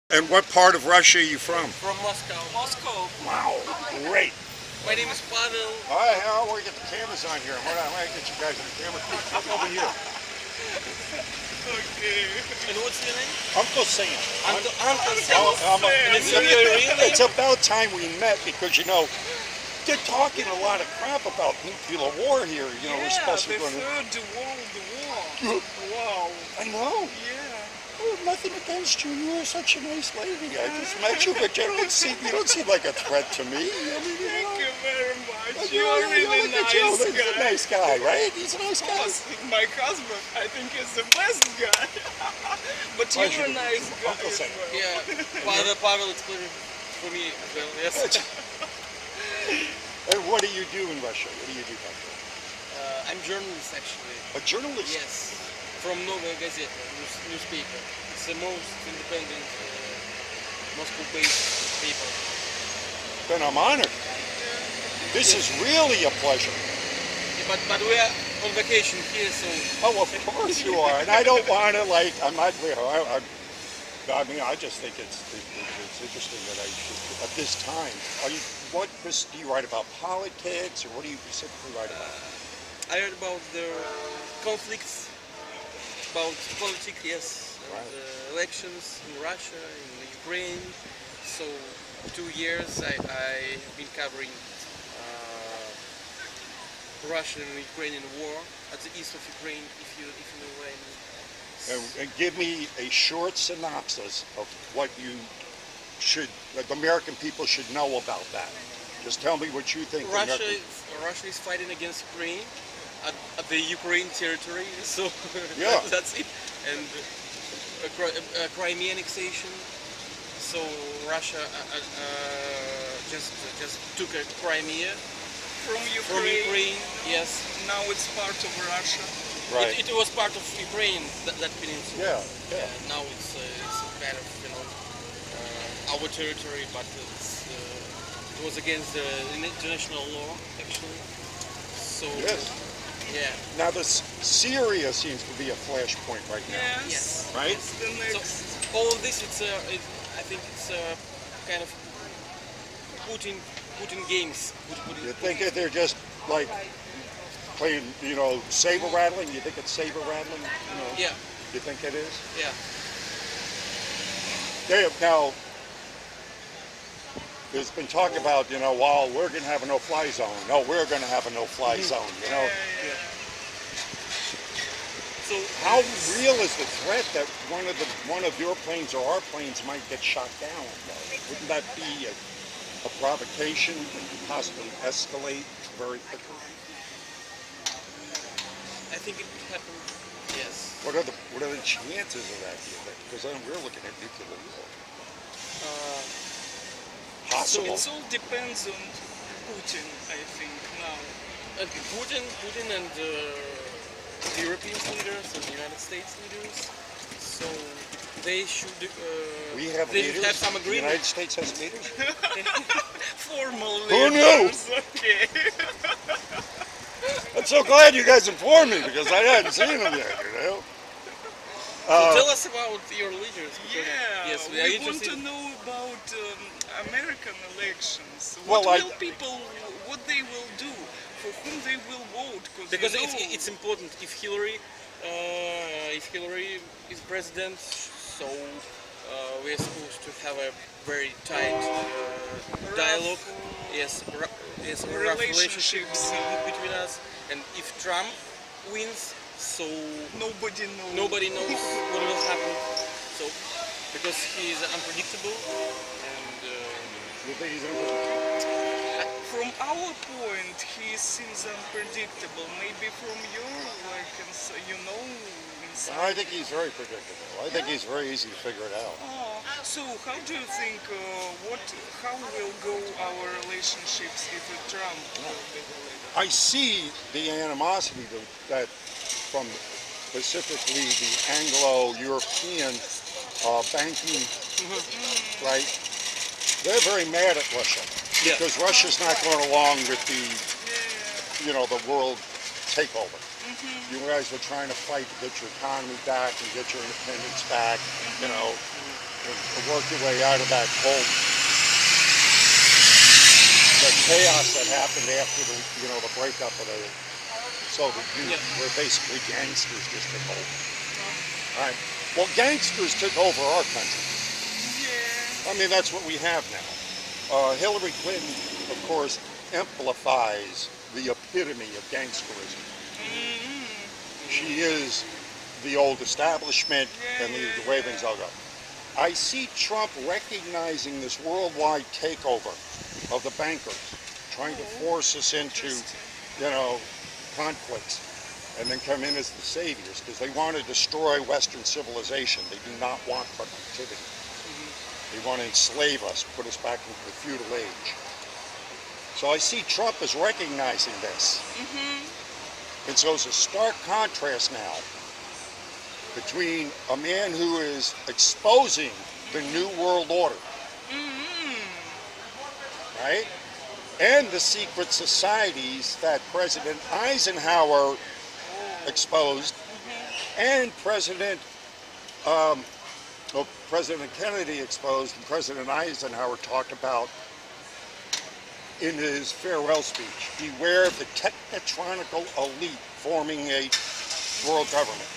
And what part of Russia are you from? From Moscow. Moscow. Wow, great. My name is Pavel. All right, I want to get the cameras on here. I want to get you guys on the camera. Come over here. Okay. And what's your name? Uncle Sam. Uncle Sam. And it's your real name? It's about time we met because, you know, they're talking a lot of crap about nuclear war here. You know, we're supposed to be going to... the World War. Wow. I know. Yeah. Nothing against you. You are such a nice lady. I just met you, but you don't seem like a threat to me. I mean, Thank you very much. But You're really nice guy. He's a nice guy, right? He's a nice guy. My husband, I think, is the best guy. But you're a nice guy. Uncle Sam. Yeah. Pavel, it's pleasure for me as well. Yes. And what do you do in Russia? What do you do back there? I'm journalist, actually. A journalist? Yes. From Novaya Gazeta, newspaper. It's the most independent Moscow-based paper. Then I'm honored. This is really a pleasure. Yeah, but we are on vacation here, so... Oh, of course you are. And I don't want to, like, I'm not, I mean, I just think it's interesting that I should, at this time, do you write about politics, or what do you specifically write about? I heard about the conflicts, about politics, yes, and elections in Russia, in Ukraine. So 2 years I have been covering Russian and Ukrainian war at the east of Ukraine, if you know where I mean. And give me a short synopsis of what you should, like American people should know about that. Just tell me what you think. Russia is fighting against Ukraine at the Ukraine territory, so yeah. That's it. And Crimea annexation. So Russia just took a Crimea from Ukraine. Yes. Now it's part of Russia. Right. It was part of Ukraine, that peninsula. Yeah. Now it's kind of our territory, but it was against the international law actually. So. Yes. Yeah. Now Syria seems to be a flashpoint right now. Yes. Right. So all of this, I think it's kind of Putin games. You think that they're just like playing, you know, saber rattling? You think it's saber rattling? You know? Yeah. You think it is? Yeah. Now, there's been talk about, you know, well, we're going to have a no-fly zone. No, we're going to have a no-fly zone, you know. Yeah. So how real is the threat that one of your planes or our planes might get shot down? Wouldn't that be a provocation that could possibly escalate very quickly? I think it could happen. Yes. What are the chances of that? Do you think? Because then we're looking at nuclear war. Possible. So it all depends on Putin, I think, now. And Putin and the European leaders and the United States leaders, so they should we have they leaders? Have some The agreement. United States has leaders? Formal Who leaders. knew? Okay. I'm so glad you guys informed me because I hadn't seen them yet, you know? So tell us about your leaders. Yeah, yes, we want to know about American elections. Well, What they will do, for whom they will vote? Because it's important if Hillary is president, so we are supposed to have a very tight dialogue. Yes, rough relationship between us. And if Trump wins, so nobody knows what will happen. So because he is unpredictable, and you think he's unpredictable? From our point, he seems unpredictable. Maybe from your, like, you know. I think he's very predictable. I think he's very easy to figure it out. So how do you think? How will go our relationships if Trump will be elected? I see the animosity that from specifically the Anglo-European banking, right? They're very mad at Russia because Russia's not going along with the, you know, the world takeover. You guys were trying to fight to get your economy back and get your independence back, you know. to work your way out of that whole the chaos that happened after the breakup of the Soviet Union, where basically gangsters just took over. All right. Well, gangsters took over our country. Yeah. I mean, that's what we have now. Hillary Clinton, of course, amplifies the epitome of gangsterism. She is the old establishment and the way things all go. I see Trump recognizing this worldwide takeover of the bankers, trying to force us into, conflicts, and then come in as the saviors, because they want to destroy Western civilization. They do not want productivity. They want to enslave us, put us back into the feudal age. So I see Trump as recognizing this. And so it's a stark contrast now between a man who is exposing the New World Order, right? And the secret societies that President Eisenhower exposed, and President Kennedy exposed, and President Eisenhower talked about in his farewell speech. Beware of the technotronical elite forming a world government.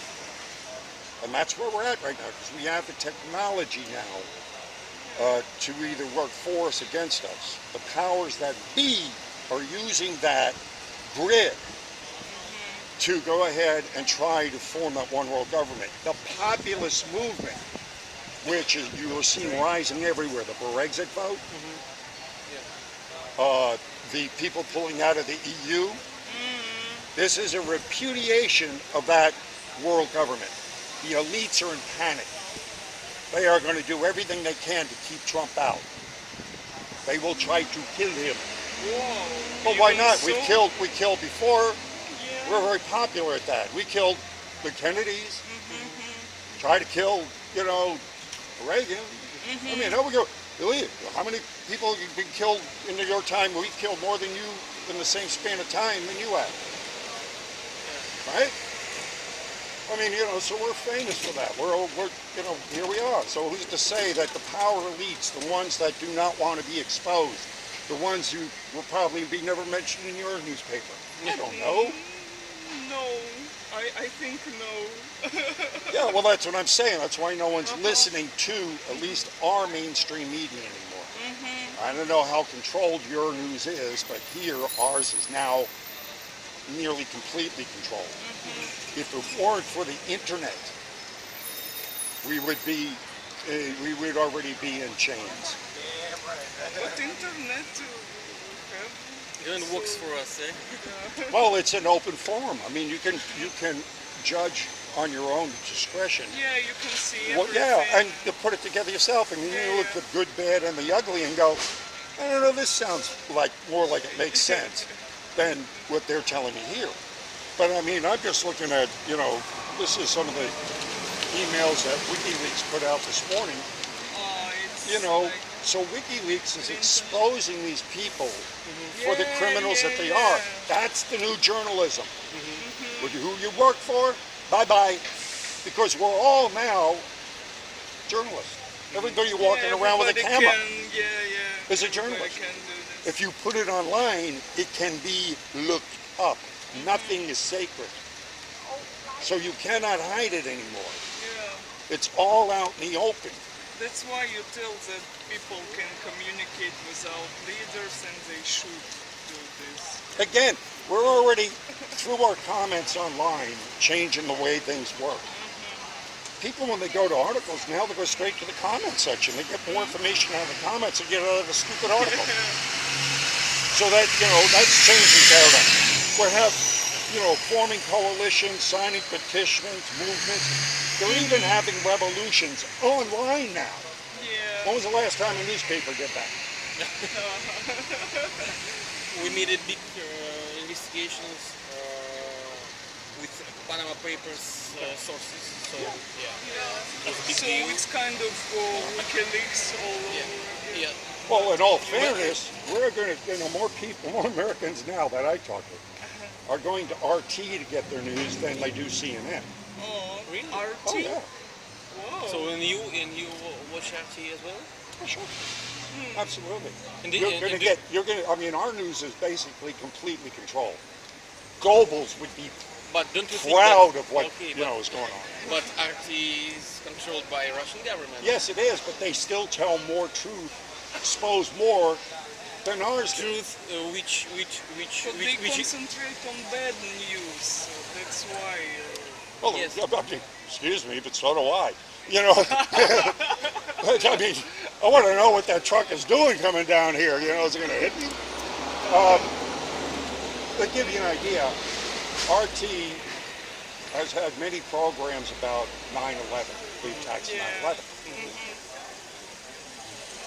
And that's where we're at right now, because we have the technology now to either work for us, against us. The powers that be are using that grid to go ahead and try to form that one world government. The populist movement, which is, you are seeing rising everywhere, the Brexit vote, the people pulling out of the EU, this is a repudiation of that world government. The elites are in panic. They are going to do everything they can to keep Trump out. They will try to kill him. Whoa. But why not? So? We killed before. Yeah. We're very popular at that. We killed the Kennedys. Tried to kill, Reagan. I mean, how we go? How many people have been killed in your time? We've killed more than you in the same span of time than you have. Right? I mean, so we're famous for that. We're here we are. So who's to say that the power elites, the ones that do not want to be exposed, the ones who will probably be never mentioned in your newspaper? I don't know. No, I think no. Yeah, well, that's what I'm saying. That's why no one's listening to at least our mainstream media anymore. I don't know how controlled your news is, but here ours is now nearly completely controlled. If it weren't for the internet, we would already be in chains. But internet It even works for us, eh? Well, it's an open forum. I mean, you can judge on your own discretion. Yeah, you can see Well, everything. yeah, and you put it together yourself. I mean, you look at the good, bad, and the ugly, and go, I don't know, this sounds more like it makes sense than what they're telling me here. But I mean, I'm just looking at, this is some of the emails that WikiLeaks put out this morning. So WikiLeaks is exposing these people for the criminals that they are. That's the new journalism. Who you work for, bye-bye. Because we're all now journalists. Everybody walking around with a camera is a journalist. If you put it online, it can be looked up. Nothing is sacred. So you cannot hide it anymore. It's all out in the open. That's why you tell that people can communicate without leaders, and they should do this. Again, we're already, through our comments online, changing the way things work. People, when they go to articles, now they go straight to the comment section. They get more information out of the comments than get out of a stupid article. So that, that's changing paradigm. We have, forming coalitions, signing petitions, movements. They're even having revolutions online now. Yeah. When was the last time a newspaper did that? We made a big investigations with Panama Papers sources. So it was a big So deal. it's kind of WikiLeaks all over. Yeah. Well, in all fairness, we're going to, more people, more Americans now that I talk to, are going to RT to get their news than they do CNN. Oh, Really? RT? Oh, yeah. Wow. So and you watch RT as well? Oh, sure. Absolutely. And You're going to get, I mean, our news is basically completely controlled. Goebbels would be but don't you think proud that, of what, okay, you know, is going on. but RT is controlled by Russian government? Yes, it is, but they still tell more truth, expose more than ours do. Truth, But they concentrate on bad news, so that's why. Well, Yes. I mean, excuse me, but so do I. You know, I mean, I want to know what that truck is doing coming down here. You know, is it going to hit me? To give you an idea, RT has had many programs about 9/11, the attacks of 9/11.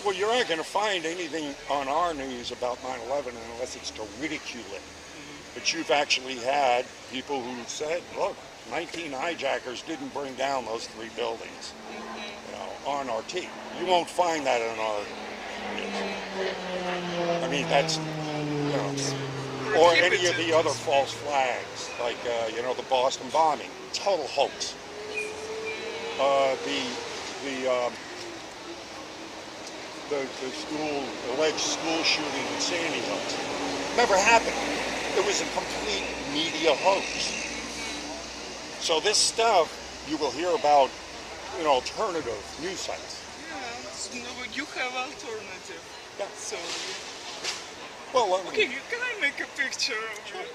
Well, you're not going to find anything on our news about 9/11 unless it's to ridicule it. But you've actually had people who said, look, 19 hijackers didn't bring down those 3 buildings, you know, on RT. You won't find that on our news. I mean, that's, you know, or any of the other false flags, like, you know, the Boston bombing, total hoax. The alleged school shooting in Sandy Hook never happened. It was a complete media hoax. So this stuff you will hear about in alternative news sites. Yeah, no, but you have alternative. Yeah. So, Well, okay, can I make a picture of it?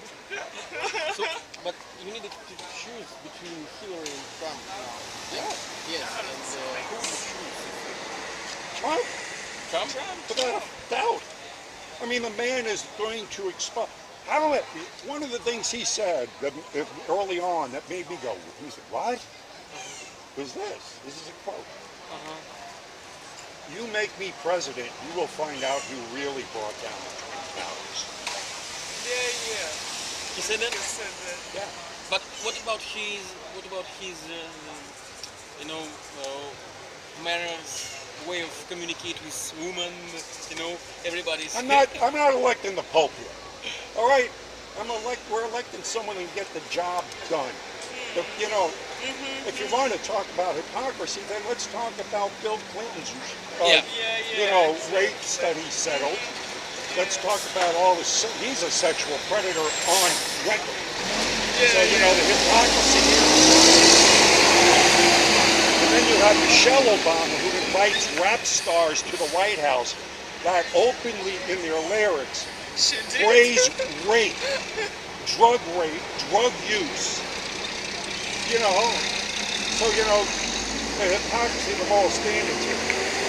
So, but you needed to choose between Hillary and Trump now. yeah, Yes, and who would you choose? Trump, Trump? without a doubt. I mean, the man is going to expose. One of the things he said that, early on that made me go, he said, what? Was this? This is a quote. You make me president, you will find out who really brought down the Twin Towers. Yeah. He said that. You said that. Yeah. But what about his you know, manners, way of communicate with women? You know, everybody's. I'm not electing the Pope here. All right, we're electing someone who can get the job done. You know, if you want to talk about hypocrisy, then let's talk about Bill Clinton's, you know, rape study settled. Let's talk about all the. He's a sexual predator on record. So you know the hypocrisy here. And then you have Michelle Obama, who invites rap stars to the White House that openly, in their lyrics, She did. praise rape, drug use. You know, so you know the hypocrisy of the moral standards here.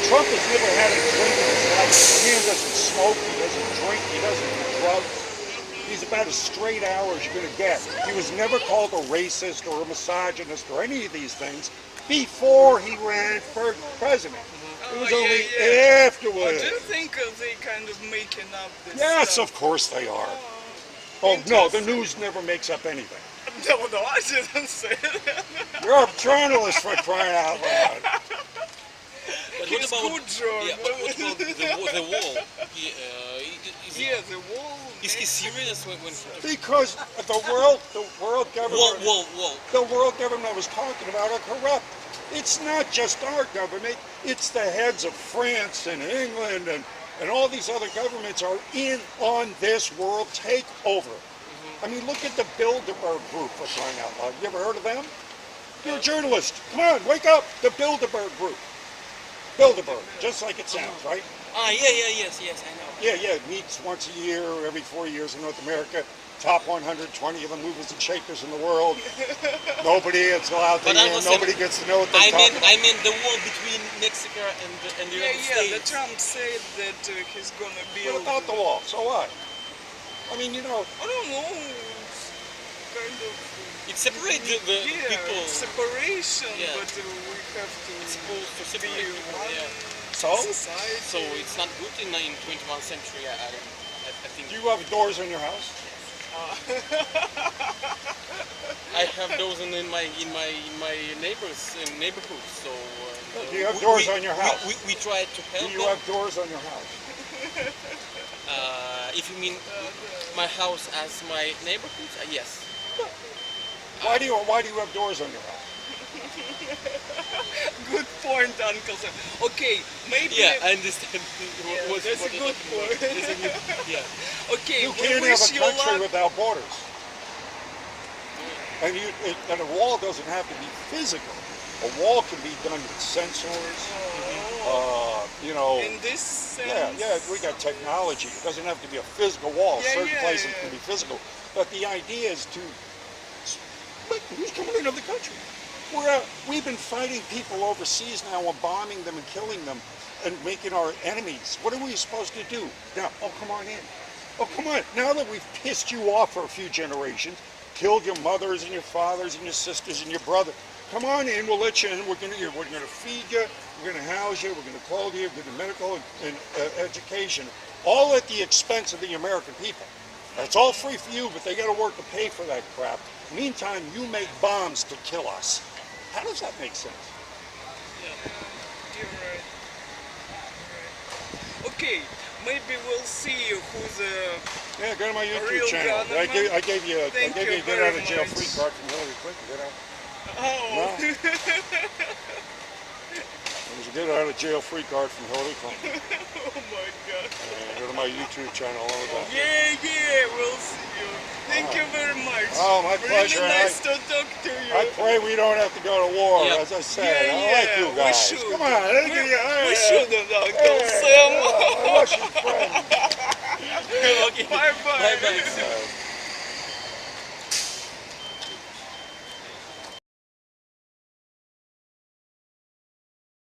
Trump has never had a drink in his life. The man doesn't smoke, he doesn't drink, he doesn't do drugs. He's about as straight hour as you're going to get. He was never called a racist or a misogynist or any of these things before he ran for president. It was only afterwards. Do you think they kind of making up this Yes, stuff? of course they are. Oh no, the news never makes up anything. No, I didn't say that. You're a journalist, for crying out loud. But He's good, John. Yeah, but what about the wall? The wall. Is he serious when Because the world government, wall? the world government I was talking about are corrupt. It's not just our government, it's the heads of France and England and all these other governments are in on this world takeover. I mean, look at the Bilderberg Group, for crying out loud. You ever heard of them? You're a journalist. Come on, wake up. The Bilderberg Group. Bilderberg, just like it sounds, right? Yes, I know. Yeah, it meets once a year, every 4 years in North America. Top 120 of the movers and shakers in the world. Nobody is allowed to in, nobody gets to know what they're talking about. I mean the wall between Mexico and the United States. The Trump said that he's gonna build. What about the wall? So what? I mean, you know. I don't know. It's kind of. It separates the people. Separation, Yeah. but we have to. It's supposed to be separate people. one Yeah. society. So it's not good in 21st century. I think. Do you have doors in your house? I have those in my neighborhood. So. Do you have doors on your house? We try to help. Do you have doors on your house? If you mean my house as my neighborhood, yes. Why do you have doors on your house? point, Uncle Sam. Okay, maybe. Yeah, I understand. Yeah, that's a good point. Yeah. Okay, You we can't wish have a you country luck. without borders. And a wall doesn't have to be physical. A wall can be done with sensors, you know. In this sense. Yeah, we got technology. It doesn't have to be a physical wall. Yeah, Certain yeah, places yeah. can be physical. But the idea is to, look, who's coming into the country? We've been fighting people overseas now and bombing them and killing them and making our enemies. What are we supposed to do? Now, oh, come on in. Oh, come on. Now that we've pissed you off for a few generations, killed your mothers and your fathers and your sisters and your brother, come on in, we'll let you in. We're going to feed you, we're going to house you, we're going to clothe you, we're going to medical and education, all at the expense of the American people. That's all free for you, but they got to work to pay for that crap. Meantime, you make bombs to kill us. How does that make sense? You're right. Okay, maybe we'll see who's Yeah, go to my YouTube real channel. gunman. I gave you a Thank you get very out of jail much. free card from Hillary Clinton. Get out. Oh. It was a get out of jail free card from Hillary Clinton. Oh my God. Go to my YouTube channel. All of that. Yeah, we'll see you. Thank you very much. Oh, my pleasure. Really nice to talk to you. I pray we don't have to go to war, Yeah. as I said. Yeah, I like you we guys. should. Come on. We shouldn't, Uncle Sam. I want you friends. Okay. Bye-bye. Bye-bye.